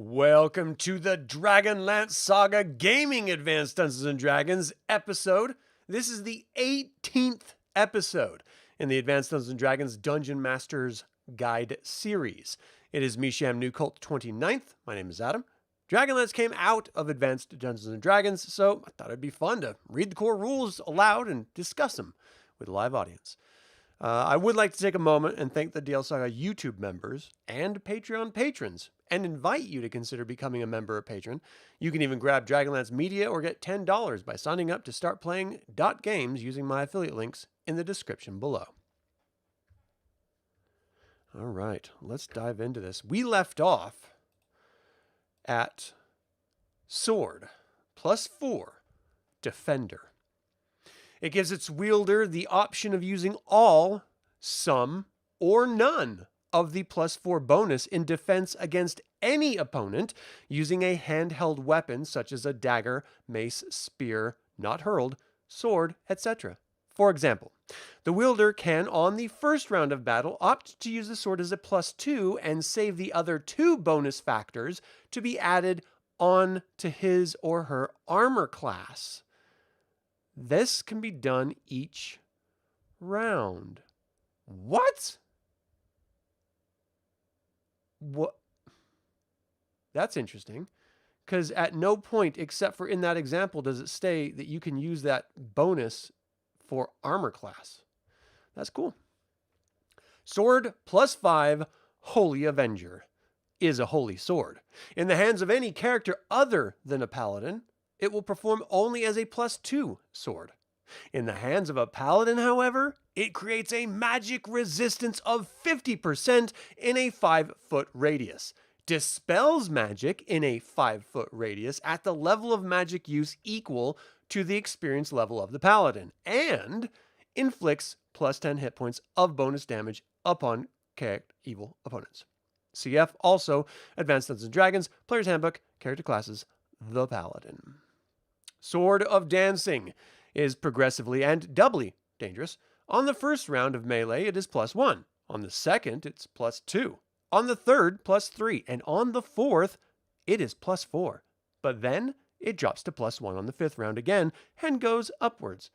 Welcome to the DragonLance Saga Gaming Advanced Dungeons & Dragons episode. This is the 18th episode in the Advanced Dungeons & Dragons Dungeon Master's Guide series. It is Misham New Cult 29th. My name is Adam. DragonLance came out of Advanced Dungeons & Dragons, so I thought it'd be fun to read the core rules aloud and discuss them with a live audience. I would like to take a moment and thank the DL Saga YouTube members and Patreon patrons and invite you to consider becoming a member or patron. You can even grab Dragonlance Media or get $10 by signing up to start playing .games using my affiliate links in the description below. All right, let's dive into this. We left off at Sword +4 Defender. It gives its wielder the option of using all, some, or none of the +4 bonus in defense against any opponent using a handheld weapon such as a dagger, mace, spear, not hurled, sword, etc. For example, the wielder can, on the first round of battle, opt to use the sword as a +2 and save the other 2 bonus factors to be added on to his or her armor class. This can be done each round. What? What? That's interesting. Because at no point, except for in that example, does it say that you can use that bonus for armor class. That's cool. Sword +5 Holy Avenger is a holy sword. In the hands of any character other than a paladin, it will perform only as a +2 sword. In the hands of a paladin, however, it creates a magic resistance of 50% in a 5-foot radius, dispels magic in a 5-foot radius at the level of magic use equal to the experience level of the paladin, and inflicts +10 hit points of bonus damage upon evil opponents. CF also Advanced Dungeons & Dragons, Player's Handbook, Character Classes, the Paladin. Sword of Dancing is progressively and doubly dangerous. On the first round of melee, it is +1. On the second, it's +2. On the third, +3. And on the fourth, it is +4. But then it drops to +1 on the 5th round again and goes upwards.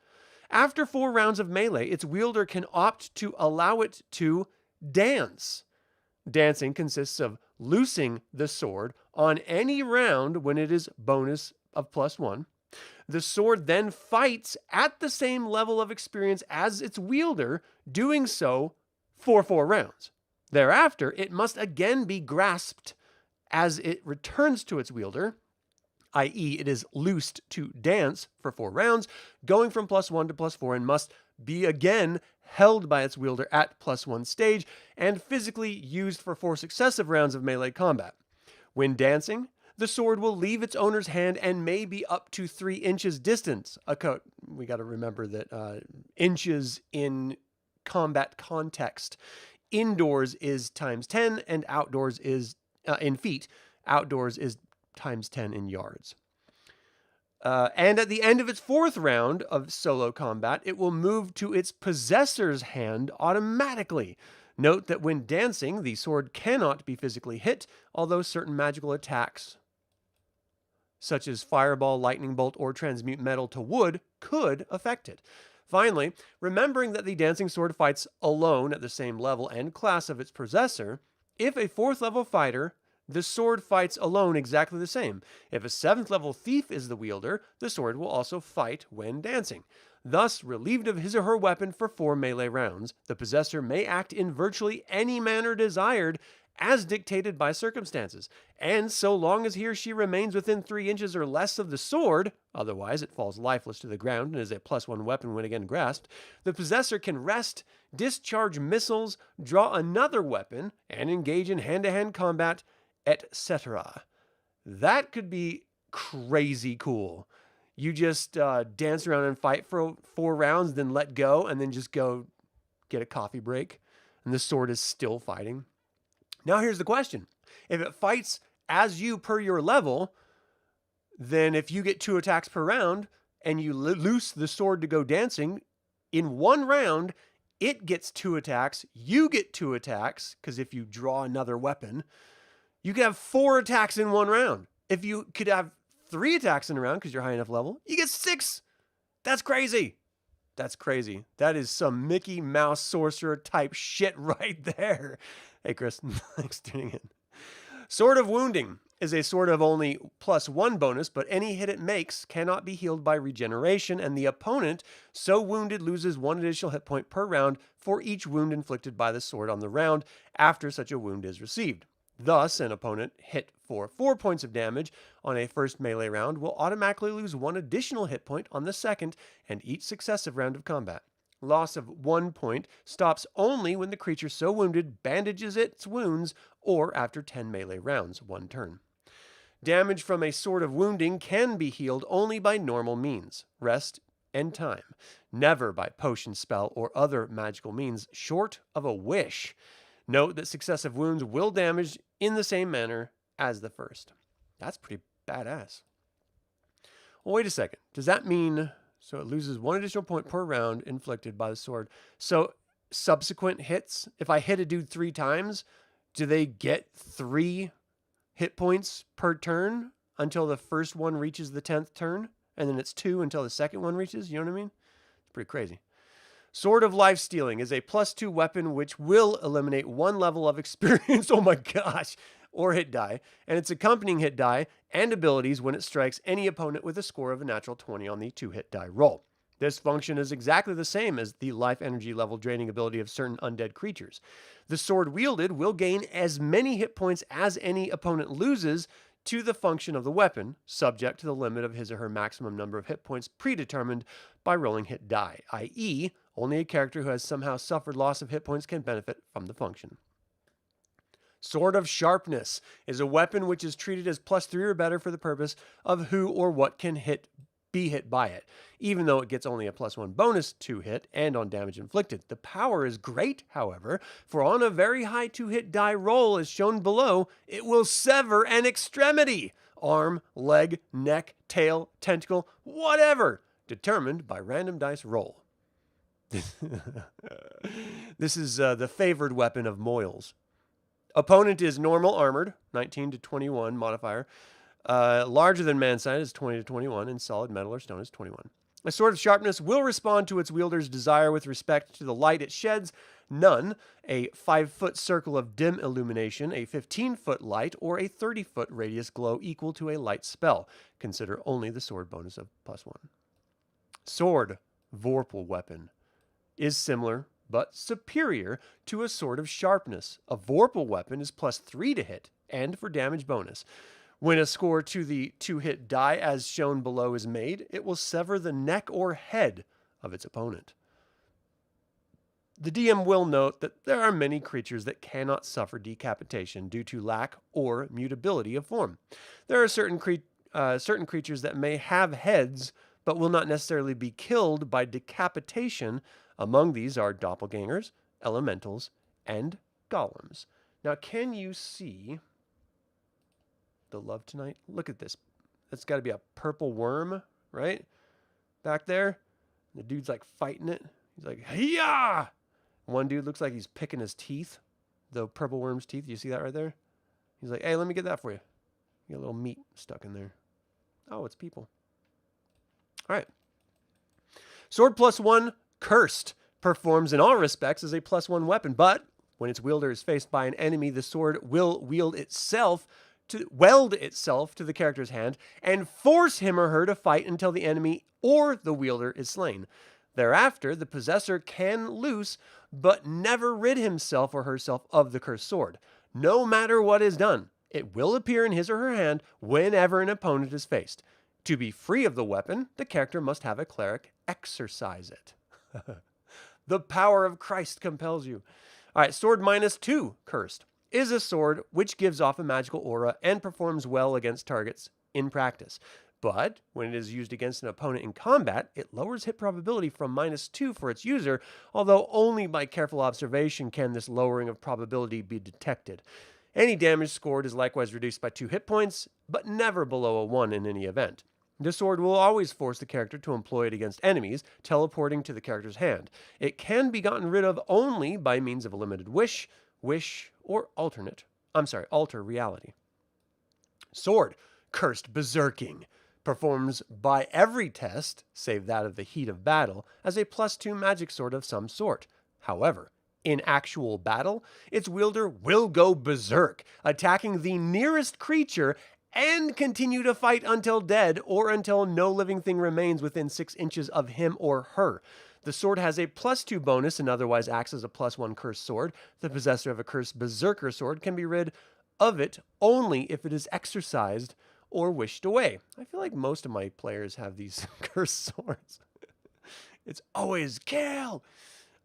After 4 rounds of melee, its wielder can opt to allow it to dance. Dancing consists of loosing the sword on any round when it is bonus of +1. The sword then fights at the same level of experience as its wielder, doing so for 4 rounds. Thereafter, it must again be grasped as it returns to its wielder, i.e. it is loosed to dance for 4 rounds, going from +1 to +4, and must be again held by its wielder at +1 stage and physically used for 4 successive rounds of melee combat. When dancing, the sword will leave its owner's hand and may be up to 3 inches distance. We got to remember that inches in combat context. Indoors is ×10 and outdoors is in feet. Outdoors is ×10 in yards. And at the end of its 4th round of solo combat, it will move to its possessor's hand automatically. Note that when dancing, the sword cannot be physically hit, although certain magical attacks, such as fireball, lightning bolt, or transmute metal to wood, could affect it. Finally, remembering that the dancing sword fights alone at the same level and class of its possessor, if a 4th level fighter, the sword fights alone exactly the same. If a 7th level thief is the wielder, the sword will also fight when dancing. Thus, relieved of his or her weapon for 4 melee rounds, the possessor may act in virtually any manner desired as dictated by circumstances. And so long as he or she remains within 3 inches or less of the sword, otherwise it falls lifeless to the ground and is a +1 weapon when again grasped, the possessor can rest, discharge missiles, draw another weapon, and engage in hand-to-hand combat, etc. That could be crazy cool. You just dance around and fight for 4 rounds, then let go, and then just go get a coffee break, and the sword is still fighting. Now here's the question. If it fights as you per your level, then if you get 2 attacks per round, and you loose the sword to go dancing, in 1 round, it gets 2 attacks, you get 2 attacks, because if you draw another weapon, You could have 4 attacks in one round. If you could have 3 attacks in a round because you're high enough level, you get 6. That's crazy. That's crazy. That is some Mickey Mouse sorcerer type shit right there. Hey, Chris, thanks for tuning in. Sword of Wounding is a sword of only +1 bonus, but any hit it makes cannot be healed by regeneration, and the opponent so wounded loses 1 additional hit point per round for each wound inflicted by the sword on the round after such a wound is received. Thus, an opponent hit for 4 points of damage on a first melee round will automatically lose 1 additional hit point on the second and each successive round of combat. Loss of 1 point stops only when the creature so wounded bandages its wounds or after 10 melee rounds, 1 turn. Damage from a Sword of Wounding can be healed only by normal means, rest and time, never by potion, spell, or other magical means short of a wish. Note that successive wounds will damage in the same manner as the first. That's pretty badass. Well, wait a second. Does that mean, so it loses 1 additional point per round inflicted by the sword? So subsequent hits, if I hit a dude 3 times, do they get 3 hit points per turn until the first one reaches the 10th turn? And then it's 2 until the second one reaches? You know what I mean? It's pretty crazy. Sword of Life Stealing is a +2 weapon which will eliminate 1 level of experience, oh my gosh, or hit die, and its accompanying hit die and abilities when it strikes any opponent with a score of a natural 20 on the 2-hit die roll. This function is exactly the same as the life energy level draining ability of certain undead creatures. The sword wielded will gain as many hit points as any opponent loses to the function of the weapon, subject to the limit of his or her maximum number of hit points predetermined by rolling hit die, i.e., only a character who has somehow suffered loss of hit points can benefit from the function. Sword of Sharpness is a weapon which is treated as +3 or better for the purpose of who or what can be hit by it, even though it gets only a +1 bonus to hit and on damage inflicted. The power is great, however, for on a very high 2-hit die roll, as shown below, it will sever an extremity, arm, leg, neck, tail, tentacle, whatever, determined by random dice roll. This is the favored weapon of Moils. Opponent is normal armored, 19 to 21 modifier. Larger than man size is 20 to 21, and solid metal or stone is 21. A Sword of Sharpness will respond to its wielder's desire with respect to the light it sheds. None, a 5-foot circle of dim illumination, a 15-foot light, or a 30-foot radius glow equal to a light spell. Consider only the sword bonus of +1. Sword, Vorpal weapon, is similar but superior to a Sword of Sharpness. A Vorpal weapon is +3 to hit and for damage bonus. When a score to the 2-hit die as shown below is made, it will sever the neck or head of its opponent. The DM will note that there are many creatures that cannot suffer decapitation due to lack or mutability of form. There are certain creatures that may have heads but will not necessarily be killed by decapitation. Among these are doppelgangers, elementals, and golems. Now, can you see the love tonight? Look at this. That's got to be a purple worm, right? Back there. The dude's like fighting it. He's like, "Hiya!" One dude looks like he's picking his teeth, the purple worm's teeth. You see that right there? He's like, "Hey, let me get that for you." You got a little meat stuck in there. Oh, it's people. All right. Sword +1, Cursed, performs in all respects as a +1 weapon, but when its wielder is faced by an enemy, the sword will weld itself to the character's hand and force him or her to fight until the enemy or the wielder is slain. Thereafter, the possessor can loose but never rid himself or herself of the cursed sword. No matter what is done, it will appear in his or her hand whenever an opponent is faced. To be free of the weapon, the character must have a cleric exercise it. The power of Christ compels you. All right, Sword -2, Cursed, is a sword which gives off a magical aura and performs well against targets in practice. But when it is used against an opponent in combat, it lowers hit probability from -2 for its user, although only by careful observation can this lowering of probability be detected. Any damage scored is likewise reduced by 2 hit points, but never below a 1 in any event. The sword will always force the character to employ it against enemies, teleporting to the character's hand. It can be gotten rid of only by means of a limited wish, or alternate alter reality. Sword, cursed berserking, performs by every test, save that of the heat of battle, as a +2 magic sword of some sort. However, in actual battle, its wielder will go berserk, attacking the nearest creature and continue to fight until dead or until no living thing remains within 6 inches of him or her. The sword has a +2 bonus and otherwise acts as a +1 cursed sword. The possessor of a cursed berserker sword can be rid of it only if it is exercised or wished away. I feel like most of my players have these cursed swords. It's always kill.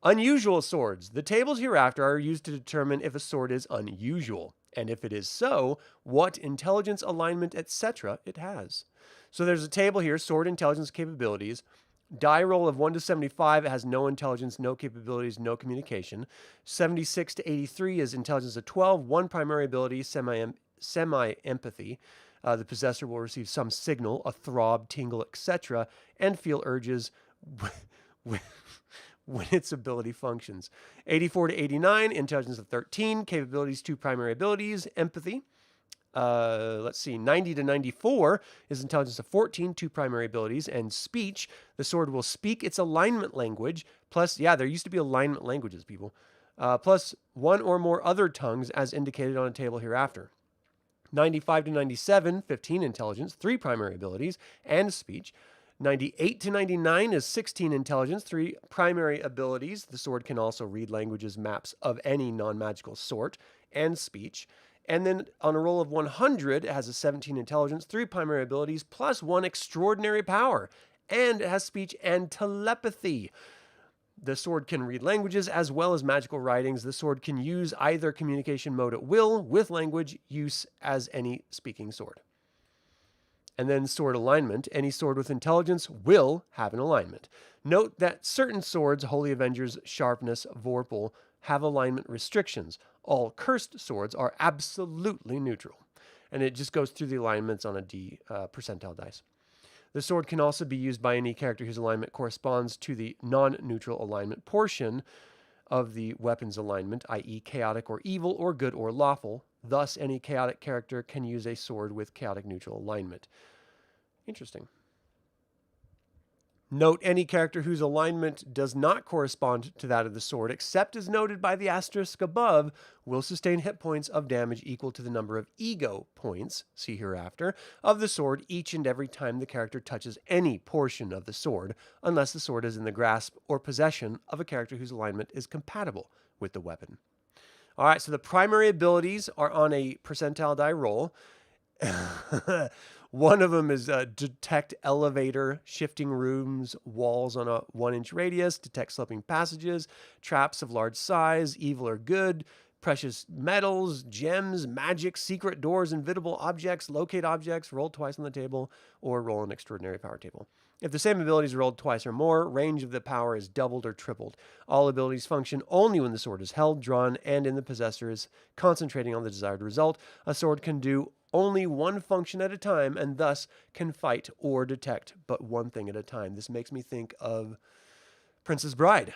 Unusual swords. The tables hereafter are used to determine if a sword is unusual, and if it is so, what intelligence, alignment, etc. it has. So there's a table here, sword intelligence capabilities. Die roll of 1 to 75, it has no intelligence, no capabilities, no communication. 76 to 83 is intelligence of 12, 1 primary ability, semi-empathy. The possessor will receive some signal, a throb, tingle, etc., and feel urges when its ability functions. 84 to 89, intelligence of 13, capabilities, 2 primary abilities, empathy. 90 to 94 is intelligence of 14, 2 primary abilities, and speech. The sword will speak its alignment language, plus, there used to be alignment languages, people, plus 1 or more other tongues as indicated on a table hereafter. 95 to 97, 15 intelligence, 3 primary abilities, and speech. 98 to 99 is 16 intelligence, 3 primary abilities. The sword can also read languages, maps of any non-magical sort, and speech. And then on a roll of 100, it has a 17 intelligence, 3 primary abilities, plus 1 extraordinary power. And it has speech and telepathy. The sword can read languages as well as magical writings. The sword can use either communication mode at will with language use as any speaking sword. And then sword alignment. Any sword with intelligence will have an alignment. Note that certain swords, Holy Avengers, Sharpness, Vorpal, have alignment restrictions. All cursed swords are absolutely neutral. And it just goes through the alignments on a D percentile dice. The sword can also be used by any character whose alignment corresponds to the non-neutral alignment portion of the weapon's alignment, i.e. chaotic or evil or good or lawful. Thus, any chaotic character can use a sword with chaotic neutral alignment. Interesting. Note any character whose alignment does not correspond to that of the sword, except as noted by the asterisk above, will sustain hit points of damage equal to the number of ego points, see hereafter, of the sword each and every time the character touches any portion of the sword, unless the sword is in the grasp or possession of a character whose alignment is compatible with the weapon. All right, so the primary abilities are on a percentile die roll. One of them is detect elevator, shifting rooms, walls on a 1-inch radius, detect sloping passages, traps of large size, evil or good, precious metals, gems, magic, secret doors, invisible objects, locate objects, roll twice on the table, or roll an extraordinary power table. If the same ability is rolled twice or more, range of the power is doubled or tripled. All abilities function only when the sword is held, drawn, and in the possessor is concentrating on the desired result. A sword can do only one function at a time and thus can fight or detect but one thing at a time. This makes me think of Princess Bride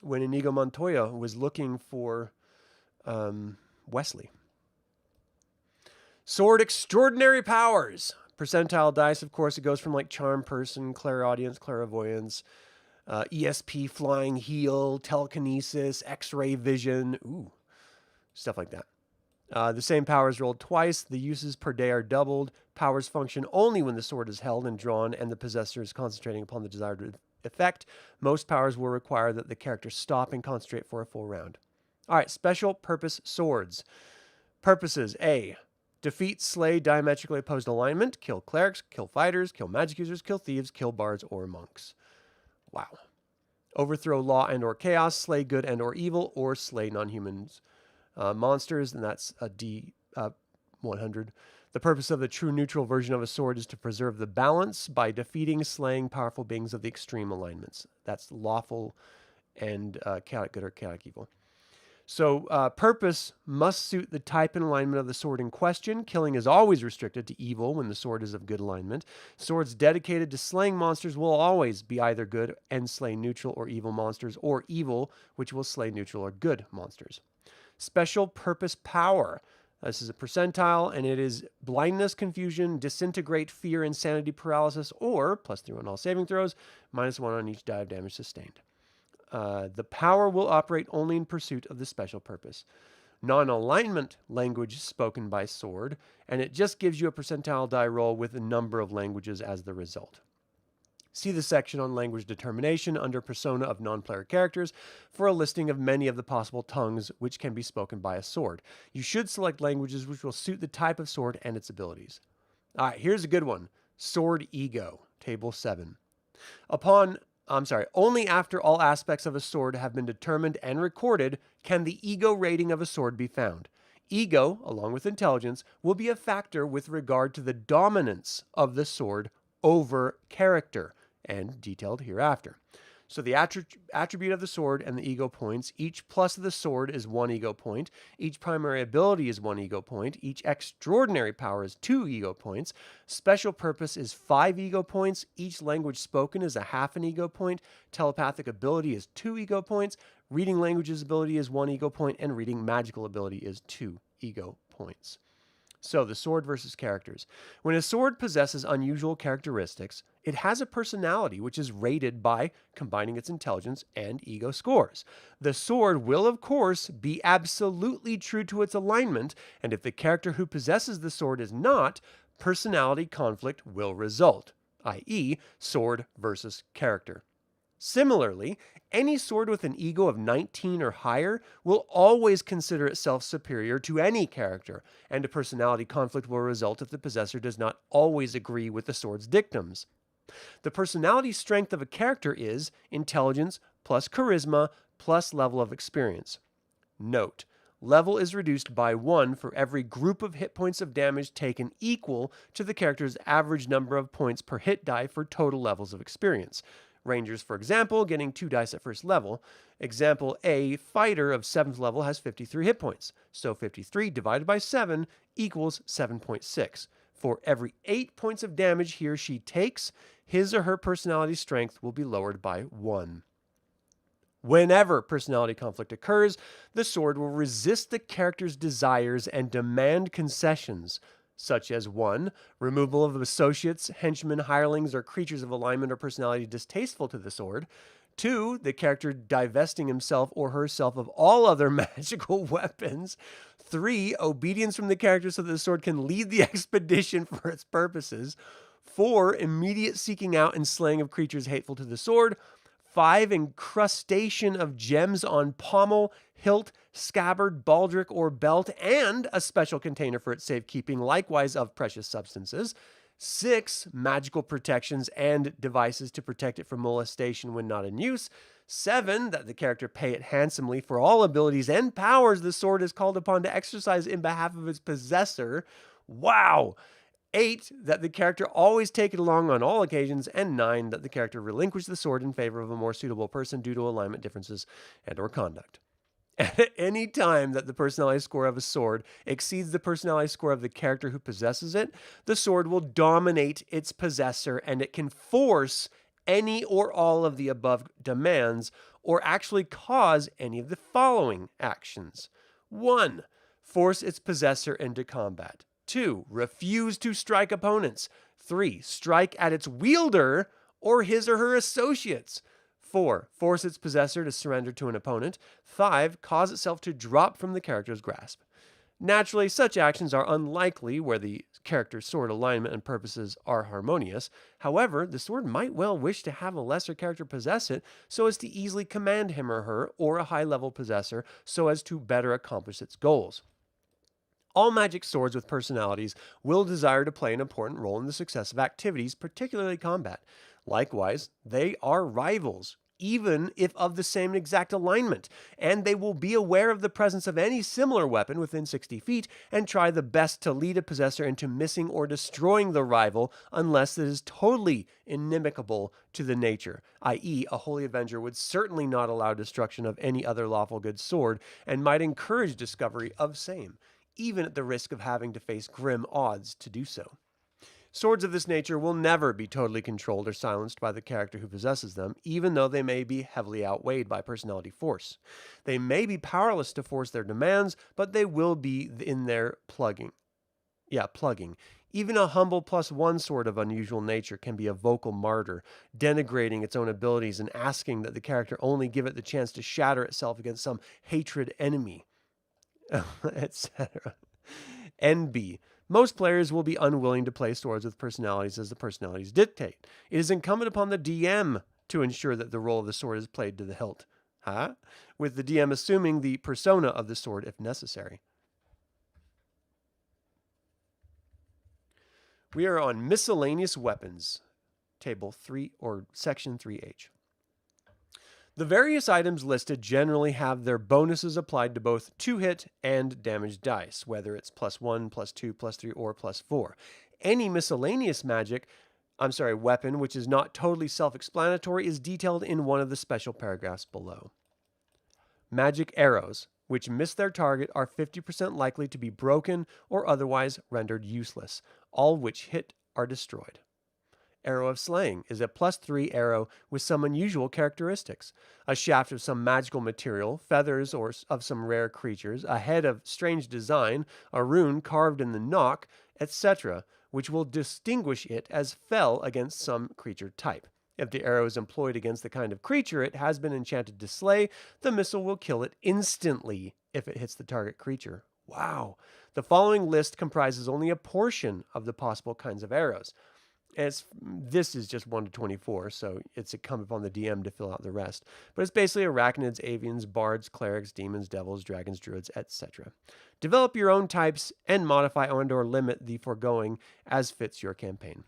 when Inigo Montoya was looking for Wesley. Sword extraordinary powers. Percentile dice, of course, it goes from like charm person, clairaudience, clairvoyance, ESP, flying heal, telekinesis, x-ray vision, stuff like that. The same powers rolled twice. The uses per day are doubled. Powers function only when the sword is held and drawn and the possessor is concentrating upon the desired effect. Most powers will require that the character stop and concentrate for a full round. All right, special purpose swords. Purposes: A, defeat, slay diametrically opposed alignment, kill clerics, kill fighters, kill magic users, kill thieves, kill bards or monks. Wow. Overthrow law and or chaos, slay good and or evil, or slay non-humans. Monsters, and that's a D100. The purpose of the true neutral version of a sword is to preserve the balance by defeating, slaying powerful beings of the extreme alignments. That's lawful and chaotic good or chaotic evil. So purpose must suit the type and alignment of the sword in question. Killing is always restricted to evil when the sword is of good alignment. Swords dedicated to slaying monsters will always be either good and slay neutral or evil monsters, or evil, which will slay neutral or good monsters. Special purpose power. This is a percentile, and it is blindness, confusion, disintegrate, fear, insanity, paralysis, or +3 on all saving throws, -1 on each die of damage sustained. The power will operate only in pursuit of the special purpose. Non-alignment language spoken by sword, and it just gives you a percentile die roll with a number of languages as the result. See the section on language determination under persona of non-player characters for a listing of many of the possible tongues which can be spoken by a sword. You should select languages which will suit the type of sword and its abilities. All right, here's a good one. Sword ego, table 7. Only after all aspects of a sword have been determined and recorded can the ego rating of a sword be found. Ego, along with intelligence, will be a factor with regard to the dominance of the sword over character, and detailed hereafter. So the attribute of the sword and the ego points, each plus of the sword is 1 ego point, each primary ability is 1 ego point, each extraordinary power is 2 ego points, special purpose is 5 ego points, each language spoken is a half an ego point, telepathic ability is 2 ego points, reading languages ability is 1 ego point, and reading magical ability is 2 ego points. So, the sword versus characters. When a sword possesses unusual characteristics, it has a personality which is rated by combining its intelligence and ego scores. The sword will, of course, be absolutely true to its alignment, and if the character who possesses the sword is not, personality conflict will result, i.e., sword versus character. Similarly, any sword with an ego of 19 or higher will always consider itself superior to any character, and a personality conflict will result if the possessor does not always agree with the sword's dictums. The personality strength of a character is intelligence plus charisma plus level of experience. Note, level is reduced by 1 for every group of hit points of damage taken equal to the character's average number of points per hit die for total levels of experience. Rangers, for example, getting 2 dice at first level. Example A, fighter of 7th level has 53 hit points. So 53 divided by 7 equals 7.6. For every 8 points of damage he or she takes, his or her personality strength will be lowered by 1. Whenever personality conflict occurs, the sword will resist the character's desires and demand concessions, such as 1. Removal of associates, henchmen, hirelings, or creatures of alignment or personality distasteful to the sword. 2. The character divesting himself or herself of all other magical weapons. 3. Obedience from the character so that the sword can lead the expedition for its purposes. 4. Immediate seeking out and slaying of creatures hateful to the sword. 5. Incrustation of gems on pommel, hilt, scabbard, baldric, or belt, and a special container for its safekeeping, likewise of precious substances. 6. Magical protections and devices to protect it from molestation when not in use. 7. That the character pay it handsomely for all abilities and powers the sword is called upon to exercise in behalf of its possessor. Wow! 8. That the character always take it along on all occasions. And 9. That the character relinquish the sword in favor of a more suitable person due to alignment differences and or conduct. At any time that the personality score of a sword exceeds the personality score of the character who possesses it, the sword will dominate its possessor and it can force any or all of the above demands or actually cause any of the following actions. 1. Force its possessor into combat. 2. Refuse to strike opponents. 3. Strike at its wielder or his or her associates. 4. Force its possessor to surrender to an opponent. 5. Cause itself to drop from the character's grasp. Naturally, such actions are unlikely where the character's sword alignment and purposes are harmonious. However, the sword might well wish to have a lesser character possess it so as to easily command him or her, or a high-level possessor so as to better accomplish its goals. All magic swords with personalities will desire to play an important role in the success of activities, particularly combat. Likewise, they are rivals, even if of the same exact alignment, and they will be aware of the presence of any similar weapon within 60 feet and try the best to lead a possessor into missing or destroying the rival unless it is totally inimical to the nature, i.e., a Holy Avenger would certainly not allow destruction of any other lawful good sword and might encourage discovery of same, even at the risk of having to face grim odds to do so. Swords of this nature will never be totally controlled or silenced by the character who possesses them, even though they may be heavily outweighed by personality force. They may be powerless to force their demands, but they will be in their plugging. Even a humble +1 sword of unusual nature can be a vocal martyr, denigrating its own abilities and asking that the character only give it the chance to shatter itself against some hatred enemy, etc. NB. Most players will be unwilling to play swords with personalities as the personalities dictate. It is incumbent upon the DM to ensure that the role of the sword is played to the hilt. With the DM assuming the persona of the sword if necessary. We are on miscellaneous weapons, table 3 or section 3H. The various items listed generally have their bonuses applied to both 2-hit and damage dice, whether it's +1, +2, +3, or +4. Any miscellaneous weapon which is not totally self-explanatory is detailed in one of the special paragraphs below. Magic arrows, which miss their target, are 50% likely to be broken or otherwise rendered useless. All which hit are destroyed. Arrow of Slaying is a +3 arrow with some unusual characteristics. A shaft of some magical material, feathers or of some rare creatures, a head of strange design, a rune carved in the nock, etc., which will distinguish it as fell against some creature type. If the arrow is employed against the kind of creature it has been enchanted to slay, the missile will kill it instantly if it hits the target creature. Wow. The following list comprises only a portion of the possible kinds of arrows. This is just 1 to 24, so it's incumbent upon the DM to fill out the rest. But it's basically arachnids, avians, bards, clerics, demons, devils, dragons, druids, etc. Develop your own types and modify and/or limit the foregoing as fits your campaign.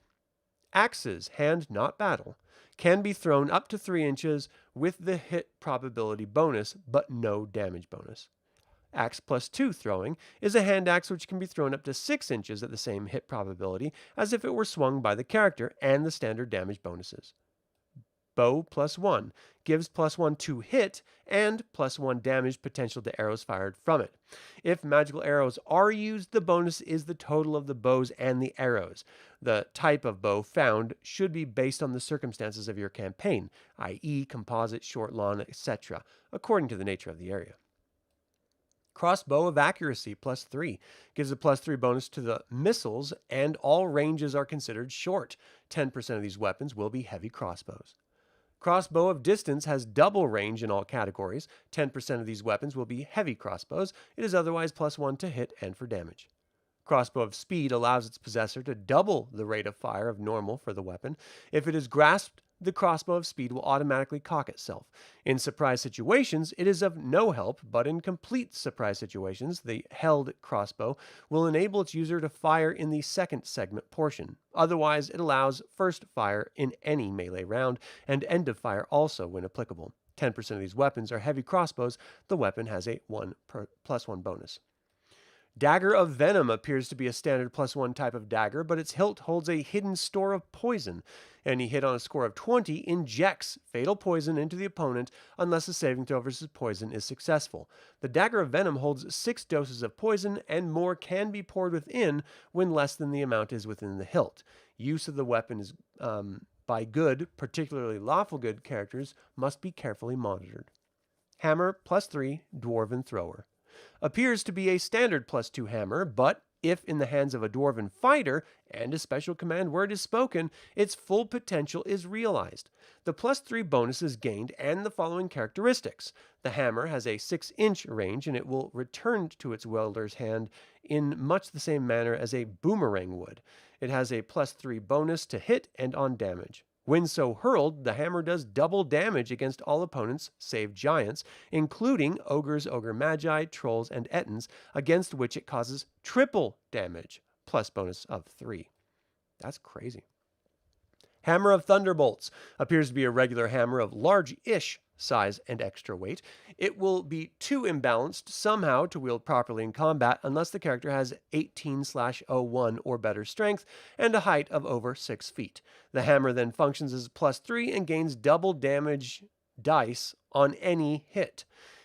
Axes, hand, not battle, can be thrown up to 3 inches with the hit probability bonus, but no damage bonus. Axe +2 throwing is a hand axe which can be thrown up to 6 inches at the same hit probability as if it were swung by the character and the standard damage bonuses. Bow +1 gives +1 to hit and +1 damage potential to arrows fired from it. If magical arrows are used, the bonus is the total of the bows and the arrows. The type of bow found should be based on the circumstances of your campaign, i.e. composite, short, long, etc., according to the nature of the area. Crossbow of Accuracy +3 gives a +3 bonus to the missiles, and all ranges are considered short. 10% of these weapons will be heavy crossbows. Crossbow of Distance has double range in all categories. 10% of these weapons will be heavy crossbows. It is otherwise +1 to hit and for damage. Crossbow of Speed allows its possessor to double the rate of fire of normal for the weapon. If it is grasped, the crossbow of speed will automatically cock itself. In surprise situations, it is of no help, but in complete surprise situations, the held crossbow will enable its user to fire in the second segment portion. Otherwise, it allows first fire in any melee round, and end of fire also when applicable. 10% of these weapons are heavy crossbows. The weapon has a +1 bonus. Dagger of Venom appears to be a standard +1 type of dagger, but its hilt holds a hidden store of poison. Any hit on a score of 20 injects fatal poison into the opponent unless a saving throw versus poison is successful. The Dagger of Venom holds 6 doses of poison, and more can be poured within when less than the amount is within the hilt. Use of the weapon is by good, particularly lawful good characters, must be carefully monitored. Hammer +3 Dwarven Thrower. Appears to be a standard +2 hammer, but if in the hands of a dwarven fighter and a special command word is spoken, its full potential is realized. The +3 bonus is gained and the following characteristics. The hammer has a 6-inch range, and it will return to its wielder's hand in much the same manner as a boomerang would. It has a +3 bonus to hit and on damage. When so hurled, the hammer does double damage against all opponents, save giants, including ogres, ogre magi, trolls, and ettins, against which it causes triple damage, plus bonus of 3. That's crazy. Hammer of Thunderbolts appears to be a regular hammer of large-ish size and extra weight. It will be too imbalanced somehow to wield properly in combat unless the character has 18/01 or better strength and a height of over 6 feet. The hammer then functions as +3 and gains double damage dice on any hit.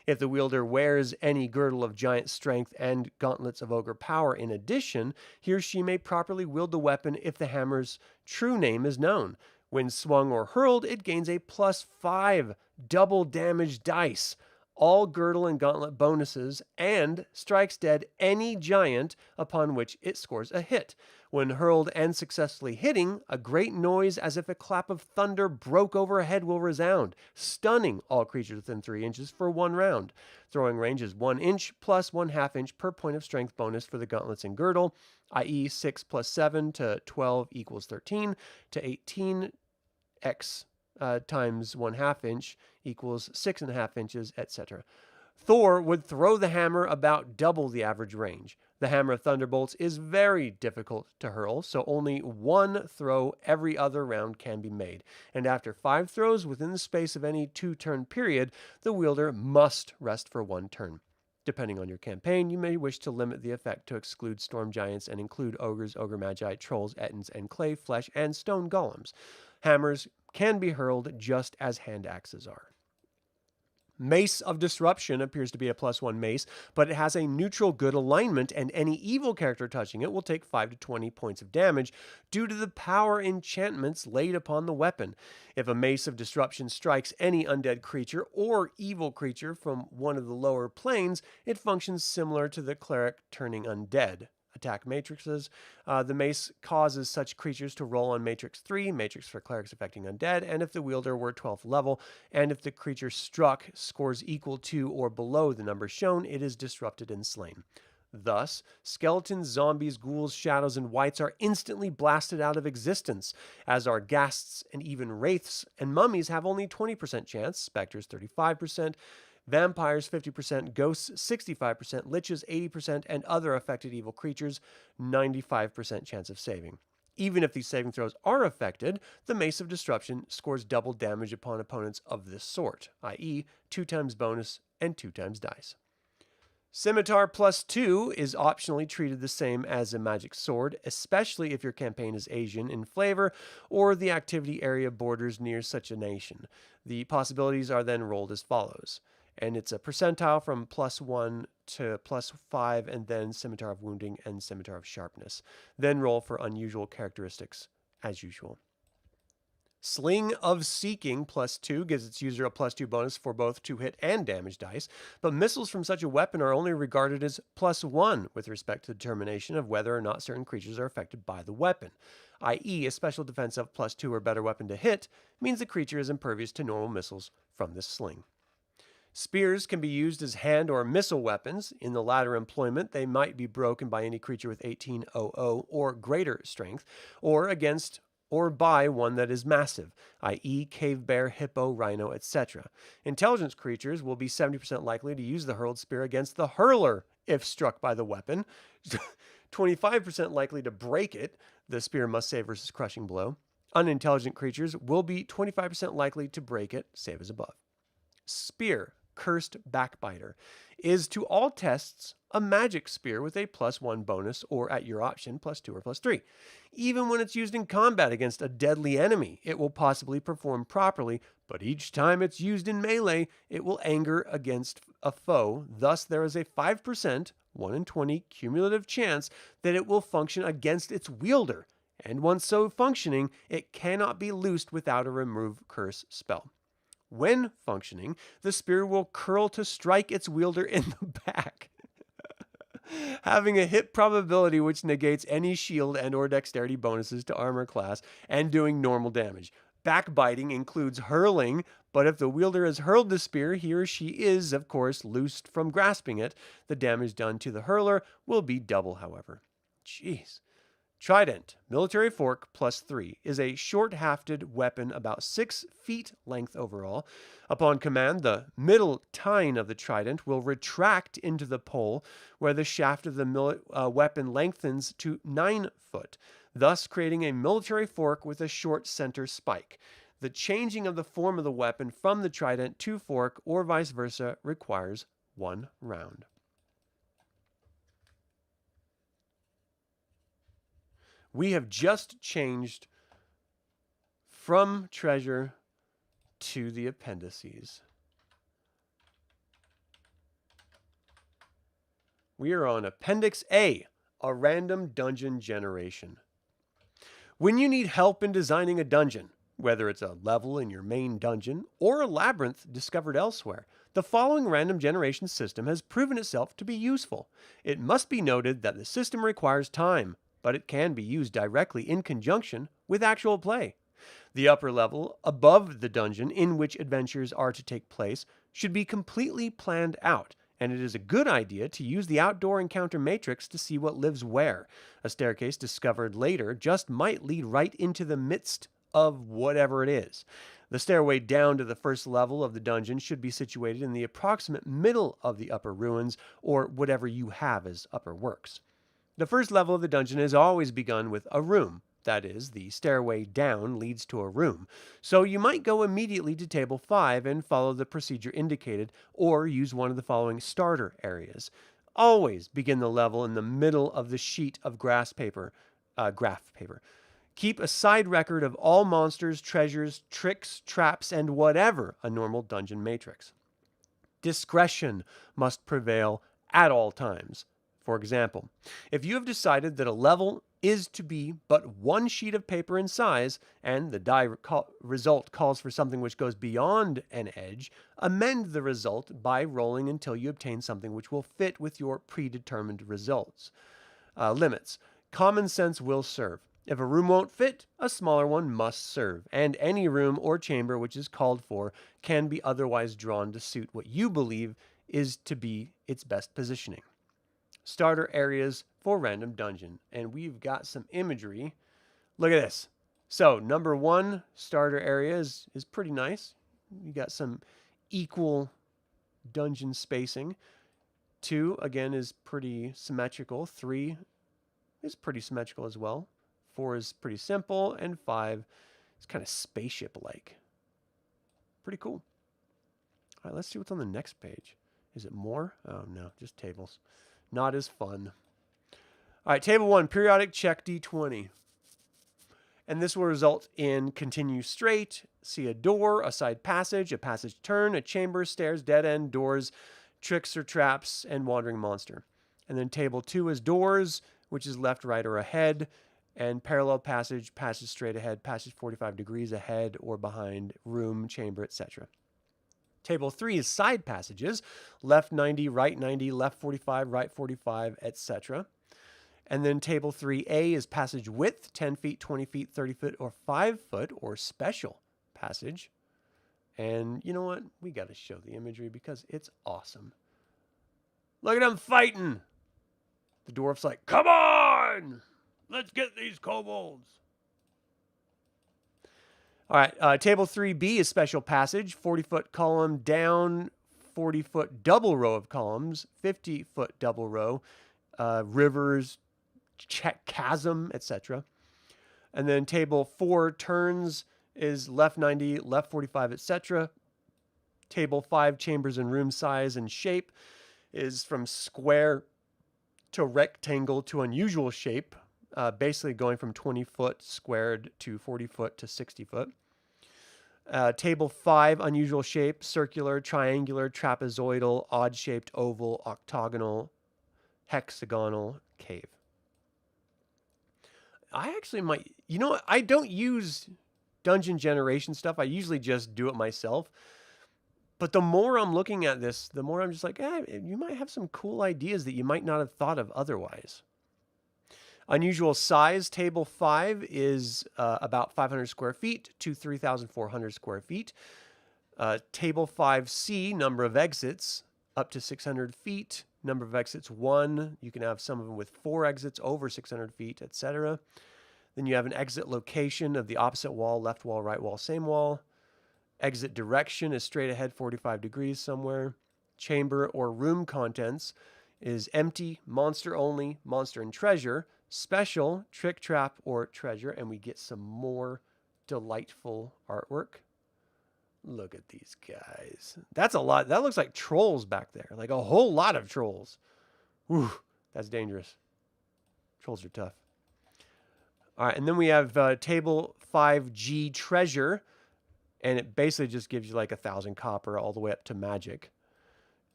If the wielder wears any girdle of giant strength and gauntlets of ogre power in addition, he or she may properly wield the weapon if the hammer's true name is known. When swung or hurled, it gains a +5 double damage dice, all girdle and gauntlet bonuses, and strikes dead any giant upon which it scores a hit. When hurled and successfully hitting, a great noise as if a clap of thunder broke overhead will resound, stunning all creatures within 3 inches for 1 round. Throwing range is 1 inch plus 1/2 inch per point of strength bonus for the gauntlets and girdle, i.e. 6 plus 7 to 12 equals 13 to 18 x times 1/2 inch equals 6.5 inches, etc. Thor would throw the hammer about double the average range. The hammer of thunderbolts is very difficult to hurl, so only 1 throw every other round can be made. And after 5 throws within the space of any 2-turn period, the wielder must rest for 1 turn. Depending on your campaign, you may wish to limit the effect to exclude storm giants and include ogres, ogre magi, trolls, ettins, and clay, flesh, and stone golems. Hammers can be hurled just as hand axes are. Mace of Disruption appears to be a +1 mace, but it has a neutral good alignment, and any evil character touching it will take 5 to 20 points of damage due to the power enchantments laid upon the weapon. If a Mace of Disruption strikes any undead creature or evil creature from one of the lower planes, it functions similar to the cleric turning undead attack matrices. The mace causes such creatures to roll on matrix 3, matrix for clerics affecting undead, and if the wielder were 12th level, and if the creature struck scores equal to or below the number shown, it is disrupted and slain. Thus, skeletons, zombies, ghouls, shadows, and wights are instantly blasted out of existence, as are ghasts and even wraiths, and mummies have only 20% chance, specters 35%, vampires 50%, ghosts 65%, liches 80%, and other affected evil creatures 95% chance of saving. Even if these saving throws are affected, the Mace of Disruption scores double damage upon opponents of this sort, i.e. 2 times bonus and 2 times dice. Scimitar +2 is optionally treated the same as a magic sword, especially if your campaign is Asian in flavor or the activity area borders near such a nation. The possibilities are then rolled as follows. And it's a percentile from +1 to +5, and then Scimitar of Wounding and Scimitar of Sharpness. Then roll for unusual characteristics as usual. Sling of Seeking +2 gives its user a +2 bonus for both to hit and damage dice, but missiles from such a weapon are only regarded as +1 with respect to the determination of whether or not certain creatures are affected by the weapon, i.e. a special defense of +2 or better weapon to hit means the creature is impervious to normal missiles from this sling. Spears can be used as hand or missile weapons. In the latter employment, they might be broken by any creature with 1800 or greater strength, or against or by one that is massive, i.e. cave bear, hippo, rhino, etc. Intelligence creatures will be 70% likely to use the hurled spear against the hurler if struck by the weapon, 25% likely to break it. The spear must save versus crushing blow. Unintelligent creatures will be 25% likely to break it, save as above. Spear, Cursed Backbiter, is to all tests a magic spear with a +1 bonus, or at your option, +2 or +3. Even when it's used in combat against a deadly enemy, it will possibly perform properly, but each time it's used in melee, it will anger against a foe. Thus, there is a 5%, 1 in 20 cumulative chance that it will function against its wielder, and once so functioning, it cannot be loosed without a remove curse spell. When functioning, the spear will curl to strike its wielder in the back, having a hit probability which negates any shield and or dexterity bonuses to armor class, and doing normal damage. Backbiting includes hurling, but if the wielder has hurled the spear, he or she is, of course, loosed from grasping it. The damage done to the hurler will be double, however. Jeez. Trident, military fork +3, is a short-hafted weapon about 6 feet length overall. Upon command, the middle tine of the trident will retract into the pole, where the shaft of the weapon lengthens to 9 foot, thus creating a military fork with a short center spike. The changing of the form of the weapon from the trident to fork, or vice versa, requires 1 round. We have just changed from treasure to the appendices. We are on Appendix A, a random dungeon generation. When you need help in designing a dungeon, whether it's a level in your main dungeon or a labyrinth discovered elsewhere, the following random generation system has proven itself to be useful. It must be noted that the system requires time, but it can be used directly in conjunction with actual play. The upper level, above the dungeon in which adventures are to take place, should be completely planned out, and it is a good idea to use the outdoor encounter matrix to see what lives where. A staircase discovered later just might lead right into the midst of whatever it is. The stairway down to the first level of the dungeon should be situated in the approximate middle of the upper ruins, or whatever you have as upper works. The first level of the dungeon is always begun with a room. That is, the stairway down leads to a room. So you might go immediately to table 5 and follow the procedure indicated, or use one of the following starter areas. Always begin the level in the middle of the sheet of graph paper. Keep a side record of all monsters, treasures, tricks, traps, and whatever a normal dungeon matrix. Discretion must prevail at all times. For example, if you have decided that a level is to be but one sheet of paper in size, and the result calls for something which goes beyond an edge, amend the result by rolling until you obtain something which will fit with your predetermined results. Limits. Common sense will serve. If a room won't fit, a smaller one must serve, and any room or chamber which is called for can be otherwise drawn to suit what you believe is to be its best positioning. Starter areas for random dungeon, and we've got some imagery. Look at this. So number 1 starter area is pretty nice. You got some equal dungeon spacing. 2 again is pretty symmetrical. 3 is pretty symmetrical as well. 4 is pretty simple, and 5 is kind of spaceship-like. Pretty cool. All right, let's see what's on the next page. Is it more? Oh no, just tables. Not as fun. All right, table 1, periodic check D20. And this will result in continue straight, see a door, a side passage, a passage turn, a chamber, stairs, dead end, doors, tricks or traps, and wandering monster. And then table 2 is doors, which is left, right, or ahead, and parallel passage, passage straight ahead, passage 45 degrees ahead or behind, room, chamber, etc. Table 3 is side passages, left 90, right 90, left 45, right 45, etc. And then table 3A is passage width, 10 feet, 20 feet, 30 foot, or 5 foot, or special passage. And you know what? We got to show the imagery because it's awesome. Look at them fighting. The dwarf's like, come on, let's get these kobolds. All right, table 3B is special passage, 40-foot column down, 40-foot double row of columns, 50-foot double row, rivers, chasm, etc. And then table 4 turns is left 90, left 45, etc. Table 5 chambers and room size and shape is from square to rectangle to unusual shape, basically going from 20-foot squared to 40-foot to 60-foot. Table 5, unusual shape, circular, triangular, trapezoidal, odd-shaped, oval, octagonal, hexagonal, cave. I actually might, I don't use dungeon generation stuff. I usually just do it myself. But the more I'm looking at this, the more I'm just like, you might have some cool ideas that you might not have thought of otherwise. Unusual size, table 5 is about 500 square feet to 3,400 square feet. Table 5C, number of exits, up to 600 feet. Number of exits, 1. You can have some of them with 4 exits over 600 feet, etc. Then you have an exit location of the opposite wall, left wall, right wall, same wall. Exit direction is straight ahead 45 degrees somewhere. Chamber or room contents is empty, monster only, monster and treasure, special, trick, trap, or treasure. And we get some more delightful artwork. Look at these guys. That's a lot. That looks like trolls back there. Like a whole lot of trolls. Whew, that's dangerous. Trolls are tough. All right, and then we have table 5G treasure. And it basically just gives you like 1,000 copper all the way up to magic.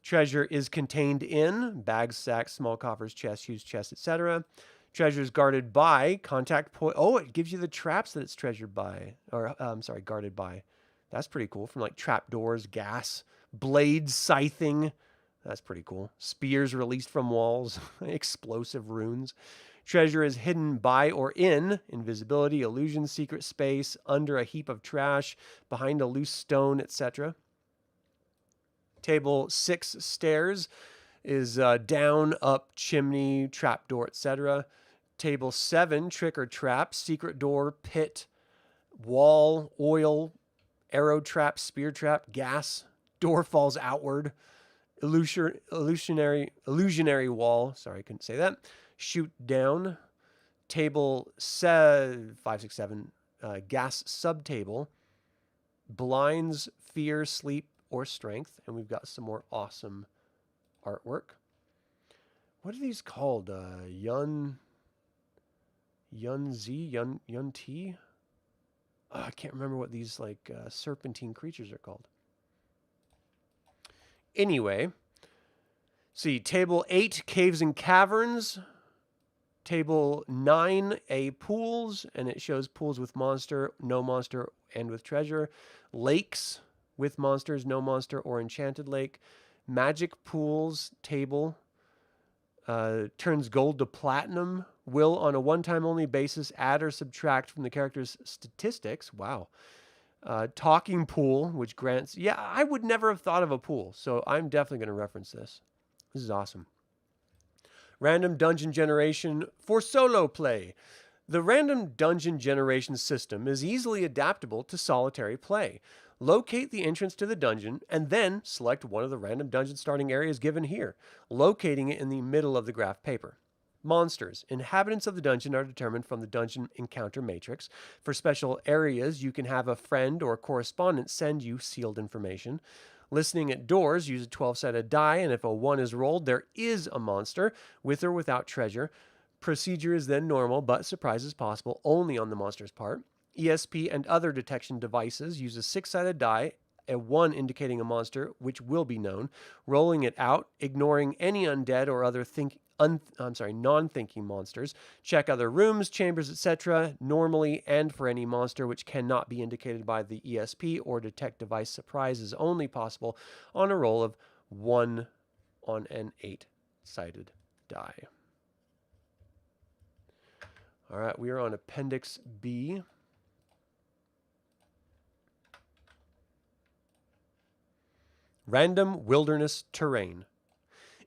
Treasure is contained in bags, sacks, small coffers, chests, huge chests, etc. Treasure is guarded by contact point. Oh, it gives you the traps that it's treasured by, or guarded by. That's pretty cool. From like trapdoors, gas, blades, scything. That's pretty cool. Spears released from walls, explosive runes. Treasure is hidden by or in invisibility, illusion, secret space, under a heap of trash, behind a loose stone, etc. Table 6, stairs, is down, up, chimney, trapdoor, etc. Table 7, trick or trap, secret door, pit, wall, oil, arrow trap, spear trap, gas, door falls outward, illusionary wall. Sorry, I couldn't say that. Shoot down. Table 5, 6, 7, gas subtable, blinds, fear, sleep, or strength. And we've got some more awesome artwork. What are these called? Yun T? Oh, I can't remember what these like serpentine creatures are called. Anyway, see, table 8, caves and caverns. Table 9, pools, and it shows pools with monster, no monster, and with treasure. Lakes with monsters, no monster, or enchanted lake. Magic pools table turns gold to platinum. Will, on a one-time only basis, add or subtract from the character's statistics. Wow. Talking pool, which grants... Yeah, I would never have thought of a pool, so I'm definitely going to reference this. This is awesome. Random dungeon generation for solo play. The random dungeon generation system is easily adaptable to solitary play. Locate the entrance to the dungeon and then select one of the random dungeon starting areas given here, locating it in the middle of the graph paper. Monsters. Inhabitants of the dungeon are determined from the dungeon encounter matrix. For special areas, you can have a friend or correspondent send you sealed information. Listening at doors, use a 12-sided die, and if a 1 is rolled, there is a monster, with or without treasure. Procedure is then normal, but surprise is possible only on the monster's part. ESP and other detection devices use a 6-sided die, a 1 indicating a monster, which will be known, rolling it out, ignoring any undead or other non-thinking monsters. Check other rooms, chambers, etc. normally, and for any monster which cannot be indicated by the ESP or detect device. Surprise is only possible on a roll of 1 on an 8-sided die. All right, we are on Appendix B. Random wilderness terrain.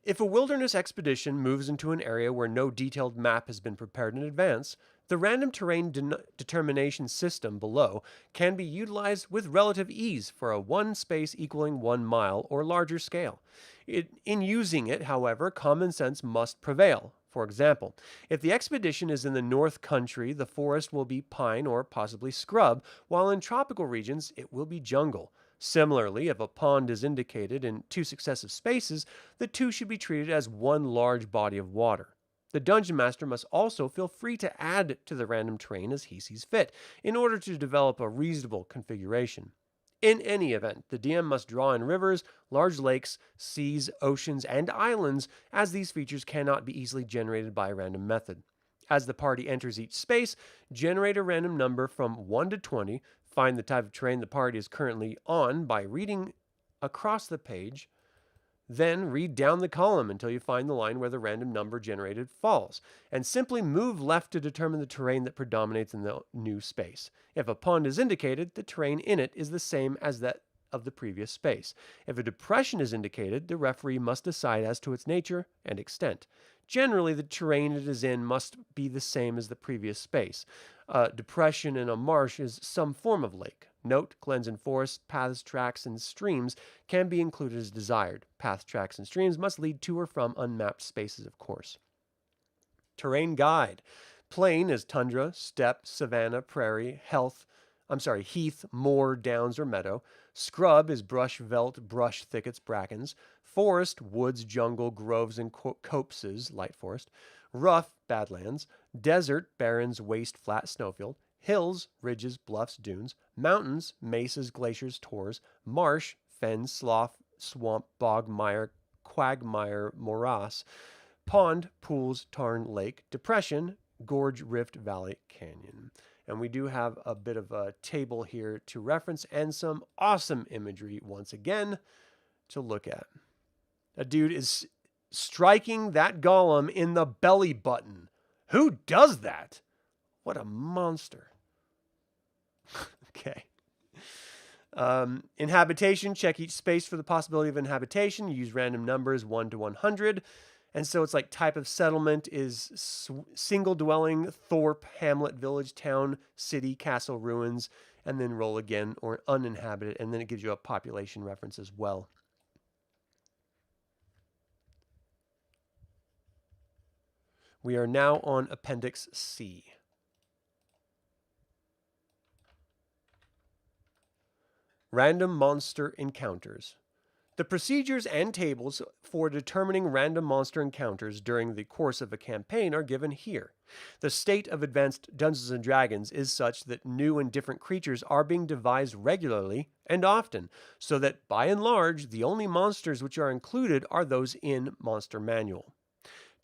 If a wilderness expedition moves into an area where no detailed map has been prepared in advance, the random terrain determination system below can be utilized with relative ease for a one space equaling 1 mile or larger scale. In using it, however, common sense must prevail. For example, if the expedition is in the North Country, the forest will be pine or possibly scrub, while in tropical regions, it will be jungle. Similarly, if a pond is indicated in 2 successive spaces, the 2 should be treated as one large body of water. The Dungeon Master must also feel free to add to the random terrain as he sees fit, in order to develop a reasonable configuration. In any event, the DM must draw in rivers, large lakes, seas, oceans, and islands, as these features cannot be easily generated by a random method. As the party enters each space, generate a random number from 1 to 20, find the type of terrain the party is currently on by reading across the page, then read down the column until you find the line where the random number generated falls, and simply move left to determine the terrain that predominates in the new space. If a pond is indicated, the terrain in it is the same as that of the previous space. If a depression is indicated, the referee must decide as to its nature and extent. Generally, the terrain it is in must be the same as the previous space. A depression in a marsh is some form of lake. Note, glens and forests, paths, tracks, and streams can be included as desired. Paths, tracks, and streams must lead to or from unmapped spaces, of course. Terrain guide. Plain is tundra, steppe, savanna, prairie, heath, moor, downs, or meadow. Scrub is brush, veldt, brush, thickets, brackens. Forest, woods, jungle, groves, and copses, light forest. Rough, badlands. Desert, barrens, waste, flat, snowfield. Hills, ridges, bluffs, dunes. Mountains, mesas, glaciers, tors. Marsh, fen, slough, swamp, bog, mire, quagmire, morass, pond, pools, tarn, lake, depression, gorge, rift, valley, canyon. And we do have a bit of a table here to reference and some awesome imagery once again to look at. A dude is striking that golem in the belly button. Who does that? What a monster. Okay. Inhabitation, check each space for the possibility of inhabitation. Use random numbers 1 to 100. And so it's like type of settlement is single dwelling, thorp, hamlet, village, town, city, castle, ruins, and then roll again, or uninhabited, and then it gives you a population reference as well. We are now on Appendix C. Random monster encounters. The procedures and tables for determining random monster encounters during the course of a campaign are given here. The state of advanced Dungeons & Dragons is such that new and different creatures are being devised regularly and often, so that by and large, the only monsters which are included are those in Monster Manual.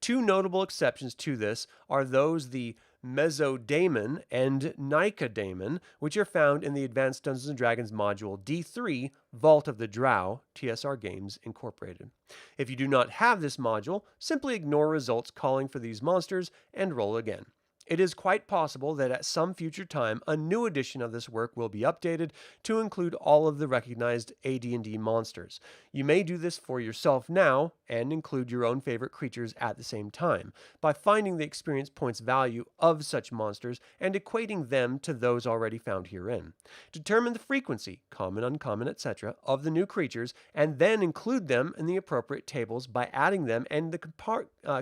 Two notable exceptions to this are the Mesodaemon and Nycadaemon, which are found in the Advanced Dungeons & Dragons module D3, Vault of the Drow, TSR Games Incorporated. If you do not have this module, simply ignore results calling for these monsters and roll again. It is quite possible that at some future time, a new edition of this work will be updated to include all of the recognized AD&D monsters. You may do this for yourself now and include your own favorite creatures at the same time by finding the experience points value of such monsters and equating them to those already found herein. Determine the frequency, common, uncommon, etc., of the new creatures and then include them in the appropriate tables by adding them and the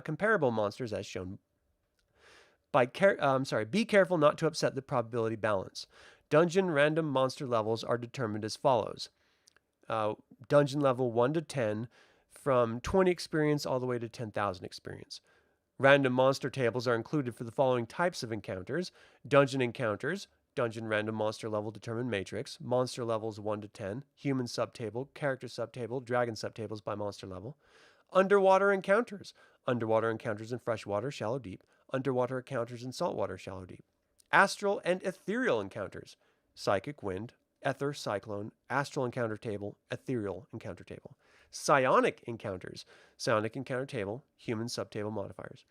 comparable monsters as shown. Be careful not to upset the probability balance. Dungeon random monster levels are determined as follows. Dungeon level 1 to 10, from 20 experience all the way to 10,000 experience. Random monster tables are included for the following types of encounters. Dungeon encounters, dungeon random monster level determined matrix, monster levels 1 to 10, human subtable, character subtable, dragon subtables by monster level. Underwater encounters in freshwater, shallow, deep. Underwater encounters in saltwater, shallow, deep. Astral and ethereal encounters, psychic, wind, ether, cyclone, astral encounter table, ethereal encounter table. Psionic encounters, psionic encounter table, human subtable modifiers.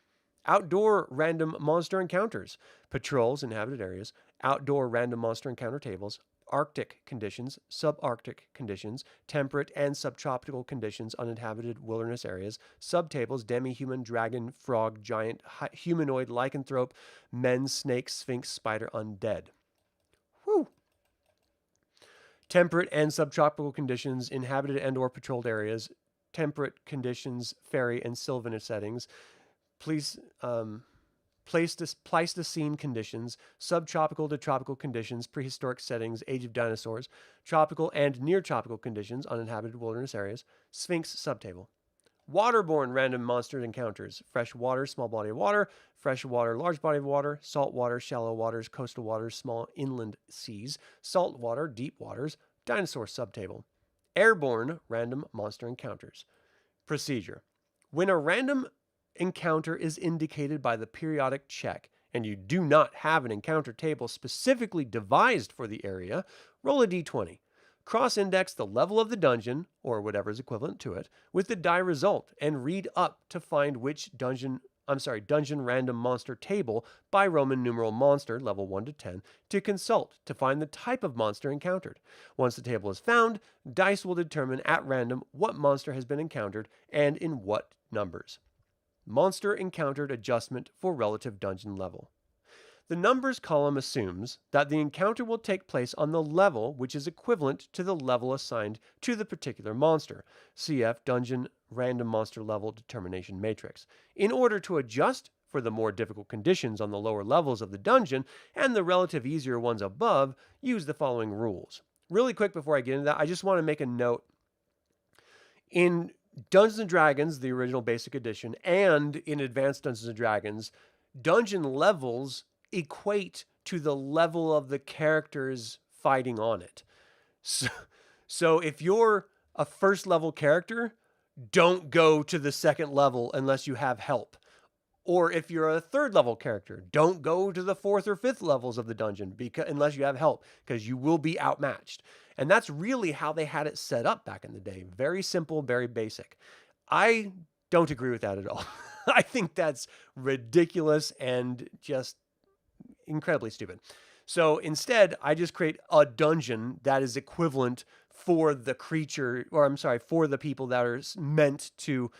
Outdoor random monster encounters, patrols, inhabited areas, outdoor random monster encounter tables, Arctic conditions, subarctic conditions, temperate and subtropical conditions, uninhabited wilderness areas, subtables, demi-human, dragon, frog, giant, humanoid, lycanthrope, men, snake, sphinx, spider, undead. Whew. Temperate and subtropical conditions, inhabited and or patrolled areas, temperate conditions, fairy and sylvanous settings, Pleistocene conditions, subtropical to tropical conditions, prehistoric settings, age of dinosaurs, tropical and near-tropical conditions, uninhabited wilderness areas, Sphinx subtable. Waterborne random monster encounters, fresh water, small body of water, fresh water, large body of water, salt water, shallow waters, coastal waters, small inland seas, salt water, deep waters, dinosaur subtable. Airborne random monster encounters. Procedure. When a random encounter is indicated by the periodic check, and you do not have an encounter table specifically devised for the area, roll a d20. Cross-index the level of the dungeon, or whatever is equivalent to it, with the die result, and read up to find which dungeon random monster table by Roman numeral monster, level 1 to 10, to consult to find the type of monster encountered. Once the table is found, dice will determine at random what monster has been encountered and in what numbers. Monster encountered adjustment for relative dungeon level. The numbers column assumes that the encounter will take place on the level which is equivalent to the level assigned to the particular monster, cf. Dungeon Random Monster Level Determination Matrix, in order to adjust for the more difficult conditions on the lower levels of the dungeon and the relative easier ones above. Use the following rules. Really quick before I get into that, I just want to make a note. In Dungeons & Dragons, the original basic edition, and in Advanced Dungeons & Dragons, dungeon levels equate to the level of the characters fighting on it. So if you're a first level character, don't go to the second level unless you have help. Or if you're a third level character, don't go to the fourth or fifth levels of the dungeon unless you have help, because you will be outmatched. And that's really how they had it set up back in the day. Very simple, very basic. I don't agree with that at all. I think that's ridiculous and just incredibly stupid. So instead, I just create a dungeon that is equivalent for the creature, or I'm sorry, for the people that are meant to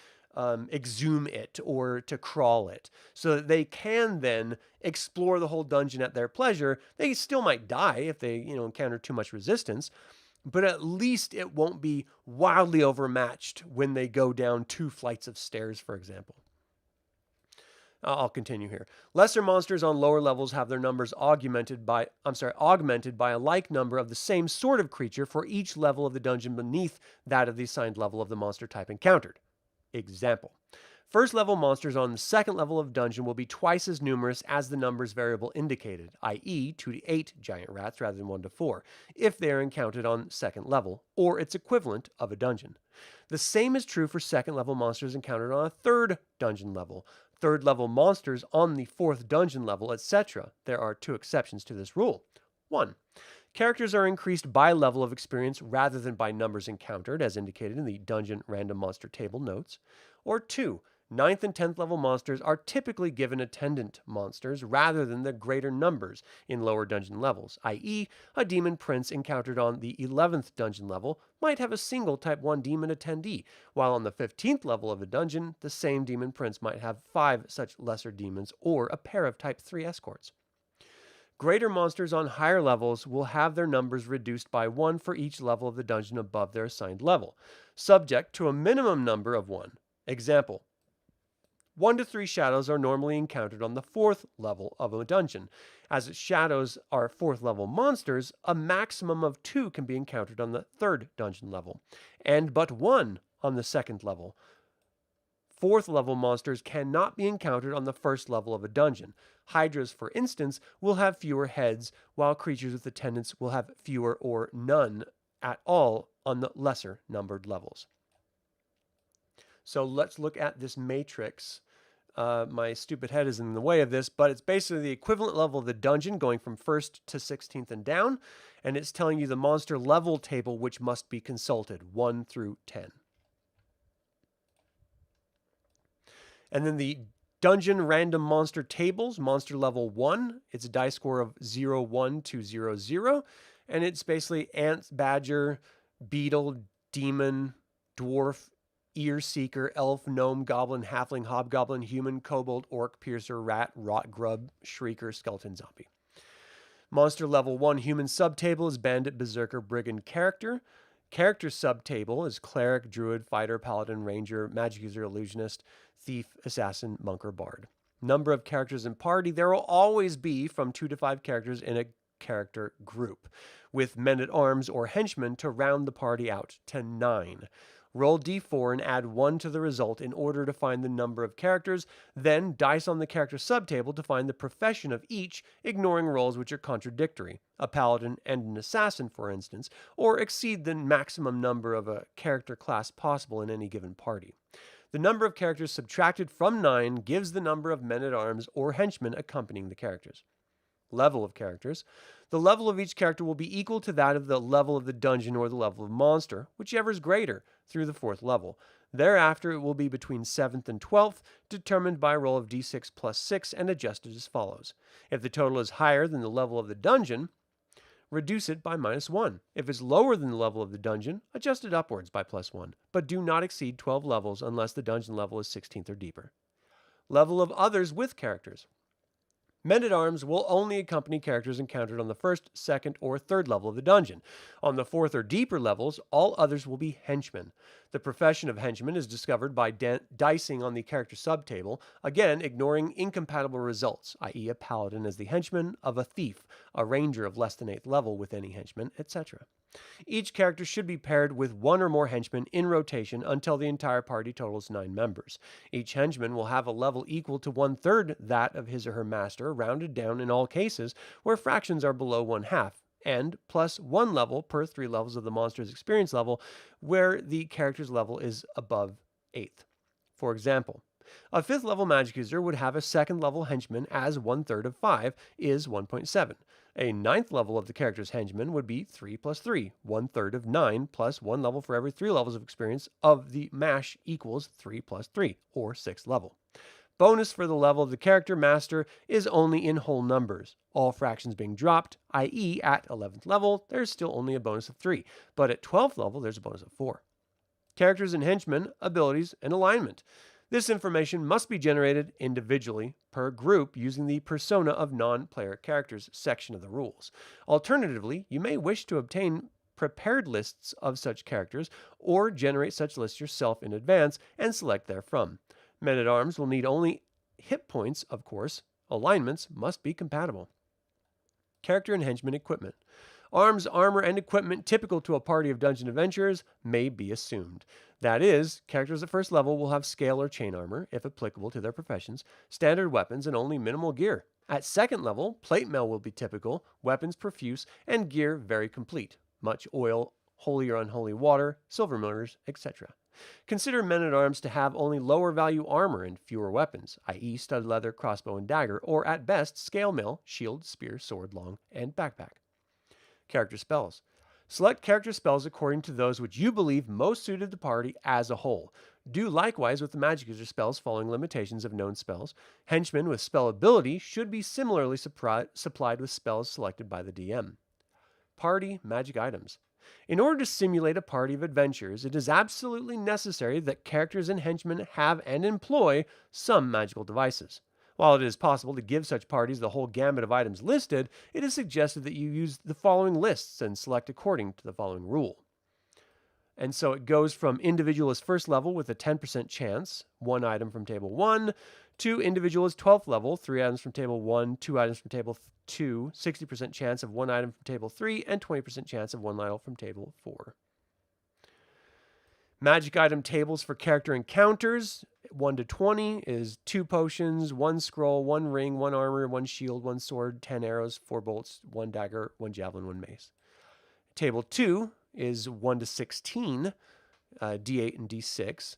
exhume it or to crawl it, so that they can then explore the whole dungeon at their pleasure. They still might die if they, encounter too much resistance, but at least it won't be wildly overmatched when they go down 2 flights of stairs, for example. I'll continue here. Lesser monsters on lower levels have their numbers augmented by a like number of the same sort of creature for each level of the dungeon beneath that of the assigned level of the monster type encountered. Example. First level monsters on the second level of dungeon will be twice as numerous as the numbers variable indicated, i.e. 2 to 8 giant rats rather than 1 to 4, if they are encountered on second level, or its equivalent of a dungeon. The same is true for second level monsters encountered on a third dungeon level, third level monsters on the fourth dungeon level, etc. There are 2 exceptions to this rule. 1. Characters are increased by level of experience rather than by numbers encountered, as indicated in the Dungeon Random Monster Table notes. Or 2. 9th and 10th level monsters are typically given attendant monsters rather than the greater numbers in lower dungeon levels, i.e. a demon prince encountered on the 11th dungeon level might have a single type 1 demon attendee, while on the 15th level of a dungeon, the same demon prince might have 5 such lesser demons or a pair of type 3 escorts. Greater monsters on higher levels will have their numbers reduced by 1 for each level of the dungeon above their assigned level, subject to a minimum number of 1. Example. 1 to 3 shadows are normally encountered on the 4th level of a dungeon. As shadows are 4th level monsters, a maximum of 2 can be encountered on the 3rd dungeon level, and but 1 on the 2nd level. 4th level monsters cannot be encountered on the 1st level of a dungeon. Hydras, for instance, will have fewer heads, while creatures with attendants will have fewer or none at all on the lesser numbered levels. So let's look at this matrix. My stupid head is in the way of this, but it's basically the equivalent level of the dungeon going from 1st to 16th and down, and it's telling you the monster level table which must be consulted, 1 through 10. And then the Dungeon Random Monster Tables, Monster Level 1, it's a dice score of 0, 1 to 0, 0, and it's basically ant, badger, beetle, demon, dwarf, ear seeker, elf, gnome, goblin, halfling, hobgoblin, human, kobold, orc, piercer, rat, rot, grub, shrieker, skeleton, zombie. Monster Level 1 Human Subtable is bandit, berserker, brigand, character. Character subtable is cleric, druid, fighter, paladin, ranger, magic user, illusionist, thief, assassin, monk, or bard. Number of characters in party, there will always be from 2 to 5 characters in a character group, with men-at-arms or henchmen to round the party out to 9. Roll d4 and add 1 to the result in order to find the number of characters, then dice on the character subtable to find the profession of each, ignoring rolls which are contradictory, a paladin and an assassin, for instance, or exceed the maximum number of a character class possible in any given party. The number of characters subtracted from 9 gives the number of men-at-arms or henchmen accompanying the characters. Level of characters. The level of each character will be equal to that of the level of the dungeon or the level of monster, whichever is greater, through the 4th level. Thereafter, it will be between 7th and 12th, determined by a roll of d6 plus 6 and adjusted as follows. If the total is higher than the level of the dungeon, reduce it by -1. If it's lower than the level of the dungeon, adjust it upwards by +1, but do not exceed 12 levels unless the dungeon level is 16th or deeper. Level of others with characters. Men-at-arms will only accompany characters encountered on the 1st, 2nd, or 3rd level of the dungeon. On the 4th or deeper levels, all others will be henchmen. The profession of henchman is discovered by dicing on the character subtable, again ignoring incompatible results, i.e. a paladin as the henchman of a thief, a ranger of less than 8th level with any henchman, etc. Each character should be paired with 1 or more henchmen in rotation until the entire party totals 9 members. Each henchman will have a level equal to 1/3 that of his or her master, rounded down in all cases where fractions are below 1/2, and plus 1 level per 3 levels of the monster's experience level, where the character's level is above 8th. For example, a 5th level magic user would have a 2nd level henchman as 1/3 of 5 is 1.7. A 9th level of the character's henchman would be 3 plus 3. 1/3 of 9 plus 1 level for every 3 levels of experience of the mash equals 3 plus 3, or 6th level. Bonus for the level of the character master is only in whole numbers, all fractions being dropped, i.e. at 11th level, there's still only a bonus of 3, but at 12th level, there's a bonus of 4. Characters and henchmen, abilities, and alignment. This information must be generated individually per group using the Persona of Non-Player Characters section of the rules. Alternatively, you may wish to obtain prepared lists of such characters or generate such lists yourself in advance and select therefrom. Men-at-Arms will need only hit points, of course. Alignments must be compatible. Character and henchman equipment. Arms, armor, and equipment typical to a party of dungeon adventurers may be assumed. That is, characters at first level will have scale or chain armor, if applicable to their professions, standard weapons, and only minimal gear. At second level, plate mail will be typical, weapons profuse, and gear very complete. Much oil, holy or unholy water, silver mirrors, etc. Consider men-at-arms to have only lower value armor and fewer weapons, i.e. studded leather, crossbow, and dagger, or at best, scale mail, shield, spear, sword, long, and backpack. Character spells. Select character spells according to those which you believe most suited the party as a whole. Do likewise with the magic user spells following limitations of known spells. Henchmen with spell ability should be similarly supplied with spells selected by the DM. Party magic items. In order to simulate a party of adventurers, it is absolutely necessary that characters and henchmen have and employ some magical devices. While it is possible to give such parties the whole gamut of items listed, it is suggested that you use the following lists and select according to the following rule. And so it goes from individual as first level with a 10% chance, 1 item from table 1, to individual as 12th level, 3 items from table 1, 2 items from table 2, 60% chance of 1 item from table 3, and 20% chance of 1 item from table 4. Magic item tables for character encounters, 1 to 20 is 2 potions, 1 scroll, 1 ring, 1 armor, 1 shield, 1 sword, 10 arrows, 4 bolts, 1 dagger, 1 javelin, 1 mace. Table 2 is 1 to 16, D8 and D6.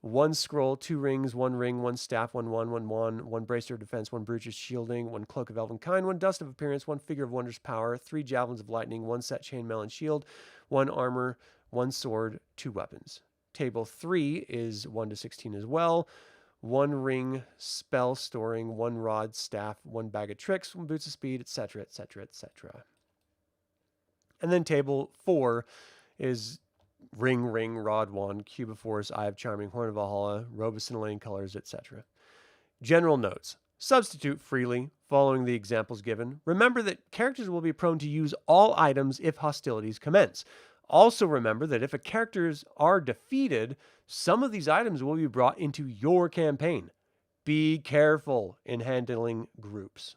1 scroll, 2 rings, 1 ring, 1 staff, 1 wand, 1 wand, 1 bracer of defense, 1 brooch of shielding, 1 cloak of elven kind, 1 dust of appearance, 1 figure of wondrous power, 3 javelins of lightning, 1 set chainmail and shield, 1 armor, 1 sword, 2 weapons. Table 3 is 1 to 16 as well. 1 ring, spell storing, 1 rod, staff, 1 bag of tricks, 1 boots of speed, etc., etc., etc. And then table 4 is ring, rod, wand, cube of force, eye of charming, horn of Valhalla, robe of scintillating colors, etc. General notes. Substitute freely, following the examples given. Remember that characters will be prone to use all items if hostilities commence. Also remember that if characters are defeated, some of these items will be brought into your campaign. Be careful in handling groups.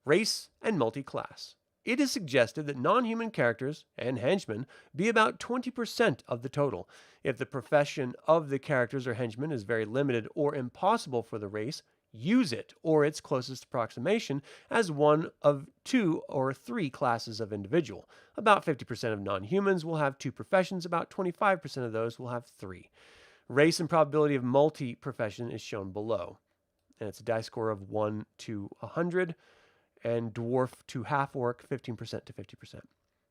Race and multi-class. It is suggested that non-human characters and henchmen be about 20% of the total. If the profession of the characters or henchmen is very limited or impossible for the race, use it or its closest approximation as one of 2 or 3 classes of individual. About 50% of non-humans will have 2 professions, about 25% of those will have 3. Race and probability of multi-profession is shown below. And it's a die score of 1 to 100, and dwarf to half-orc, 15% to 50%.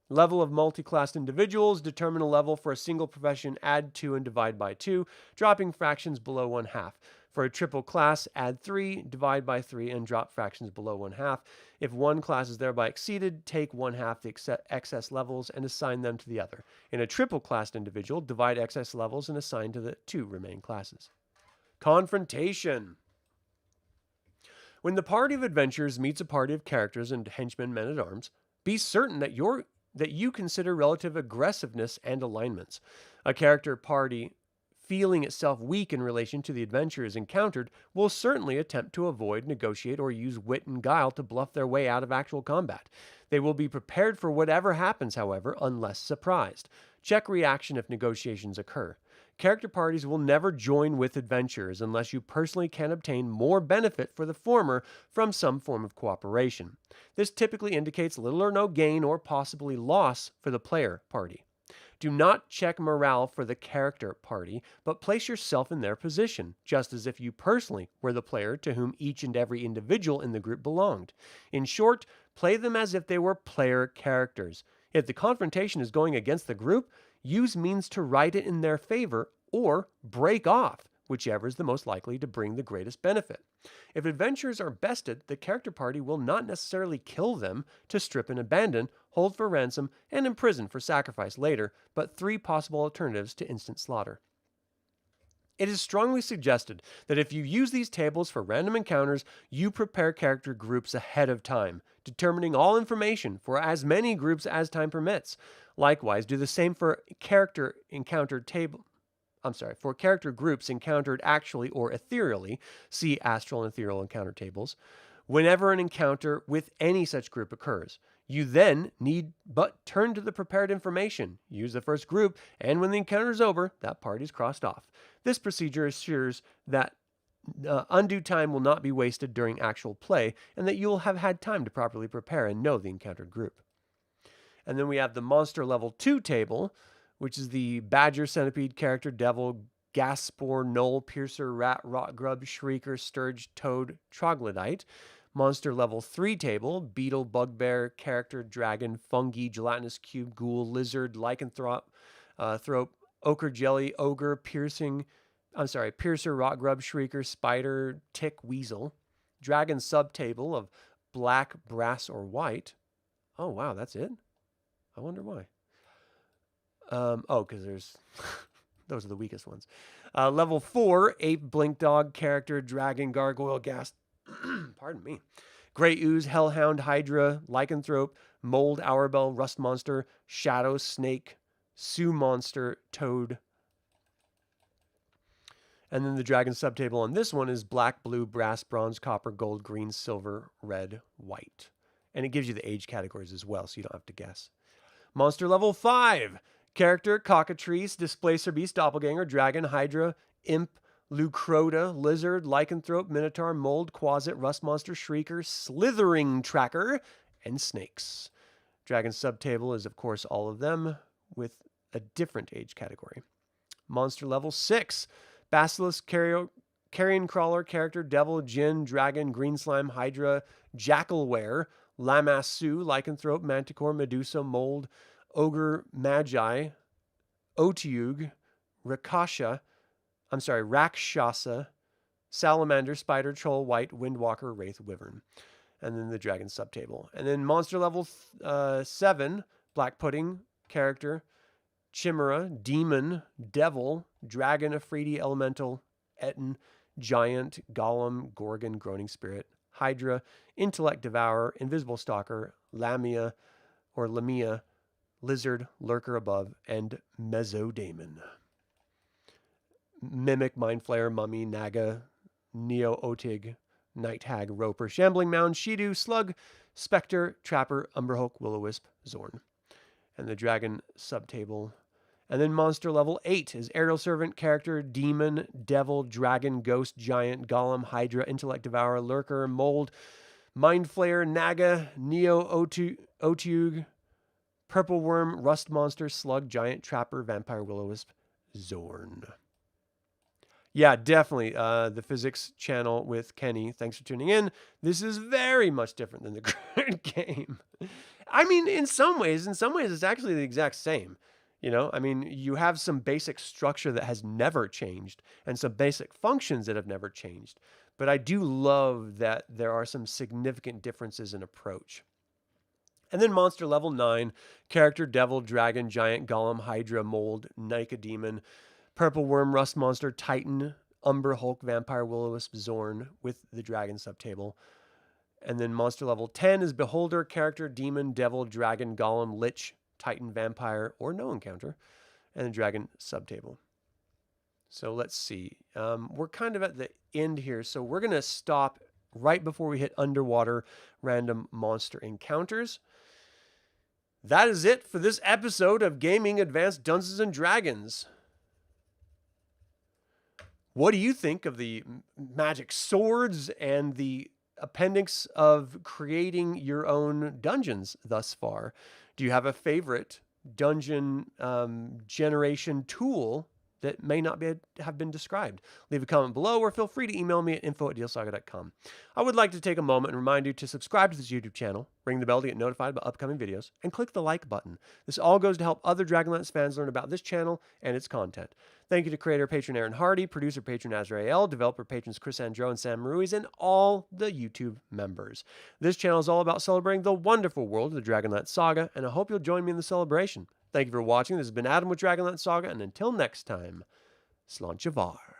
Level of multi-classed individuals, determine a level for a single profession, add 2 and divide by 2, dropping fractions below 1/2. For a triple class, add 3, divide by 3, and drop fractions below 1/2. If one class is thereby exceeded, take 1/2 the excess levels and assign them to the other. In a triple classed individual, divide excess levels and assign to the 2 remaining classes. Confrontation. When the party of adventurers meets a party of characters and henchmen men-at-arms, be certain that you consider relative aggressiveness and alignments. A character party feeling itself weak in relation to the adventurers encountered will certainly attempt to avoid, negotiate, or use wit and guile to bluff their way out of actual combat. They will be prepared for whatever happens, however, unless surprised. Check reaction if negotiations occur. Character parties will never join with adventurers unless you personally can obtain more benefit for the former from some form of cooperation. This typically indicates little or no gain or possibly loss for the player party. Do not check morale for the character party, but place yourself in their position, just as if you personally were the player to whom each and every individual in the group belonged. In short, play them as if they were player characters. If the confrontation is going against the group, use means to right it in their favor or break off, whichever is the most likely to bring the greatest benefit. If adventurers are bested, the character party will not necessarily kill them to strip and abandon, hold for ransom, and imprison for sacrifice later, but 3 possible alternatives to instant slaughter. It is strongly suggested that if you use these tables for random encounters, you prepare character groups ahead of time, determining all information for as many groups as time permits. Likewise, do the same for character groups encountered actually or ethereally, see astral and ethereal encounter tables, whenever an encounter with any such group occurs. You then need but turn to the prepared information, use the first group, and when the encounter is over, that part is crossed off. This procedure assures that undue time will not be wasted during actual play, and that you will have had time to properly prepare and know the encountered group. And then we have the monster level 2 table, which is the badger, centipede, character, devil, gas spore, knoll, piercer, rat, rot grub, shrieker, sturge, toad, troglodyte. Monster level 3 table, beetle, bugbear, character, dragon, fungi, gelatinous cube, ghoul, lizard, lycanthrope, ochre jelly, ogre, piercer, rot grub, shrieker, spider, tick, weasel. Dragon subtable of black, brass, or white. Oh, wow, that's it? I wonder why. Because there's... those are the weakest ones. Level 4, ape, blink dog, character, dragon, gargoyle, ghast... pardon me. Grey ooze, hellhound, hydra, lycanthrope, mold, ourbell, rust monster, shadow, snake, Sioux monster, toad. And then the dragon subtable on this one is black, blue, brass, bronze, copper, gold, green, silver, red, white. And it gives you the age categories as well, so you don't have to guess. Monster level 5. Character, cockatrice, displacer beast, doppelganger, dragon, hydra, imp, Lucrota, lizard, lycanthrope, minotaur, mold, quasit, rust monster, shrieker, slithering tracker, and snakes. Dragon subtable is, of course, all of them with a different age category. Monster level 6. Basilisk, carrion crawler, character, devil, djinn, dragon, green slime, hydra, jackalware, lamassu, lycanthrope, manticore, medusa, mold, ogre, magi, otiug, rakshasa, salamander, spider, troll, white, windwalker, wraith, wyvern. And then the dragon subtable. And then monster level 7, black pudding, character, chimera, demon, devil, dragon, afridi, elemental, etin, giant, golem, gorgon, groaning spirit, hydra, intellect devourer, invisible stalker, lamia, lizard, lurker above, and mesodaemon. Mimic, mind flayer, mummy, naga, neo-otig, night hag, roper, shambling mound, shidu, slug, specter, trapper, umberhulk, will-o-wisp, zorn. And the dragon subtable. And then monster level 8 is aerial servant, character, demon, devil, dragon, ghost, giant, golem, hydra, intellect devourer, lurker, mold, mind flayer, naga, neo-otiug, purple worm, rust monster, slug, giant, trapper, vampire, will-o-wisp, zorn. Yeah, definitely. The physics channel with Kenny. Thanks for tuning in. This is very much different than the current game. I mean, in some ways, it's actually the exact same. You know, I mean, you have some basic structure that has never changed and some basic functions that have never changed. But I do love that there are some significant differences in approach. And then monster level 9, character, devil, dragon, giant, golem, hydra, mold, Nicodemon, purple worm, rust monster, titan, umber, hulk, vampire, will-o-wisp, zorn with the dragon subtable. And then monster level 10 is beholder, character, demon, devil, dragon, golem, lich, titan, vampire, or no encounter, and the dragon subtable. So let's see. We're kind of at the end here, so we're going to stop right before we hit underwater random monster encounters. That is it for this episode of Gaming Advanced Dungeons & Dragons. What do you think of the magic swords and the appendix of creating your own dungeons thus far? Do you have a favorite dungeon generation tool that may not have been described? Leave a comment below or feel free to email me at info@dlsaga.com. I would like to take a moment and remind you to subscribe to this YouTube channel, ring the bell to get notified about upcoming videos, and click the like button. This all goes to help other Dragonlance fans learn about this channel and its content. Thank you to creator Patron Aaron Hardy, producer Patron Azrael, developer patrons Chris Androu and Sam Ruiz, and all the YouTube members. This channel is all about celebrating the wonderful world of the Dragonlance Saga, and I hope you'll join me in the celebration. Thank you for watching. This has been Adam with Dragonlance Saga, and until next time, Sláinte mhath.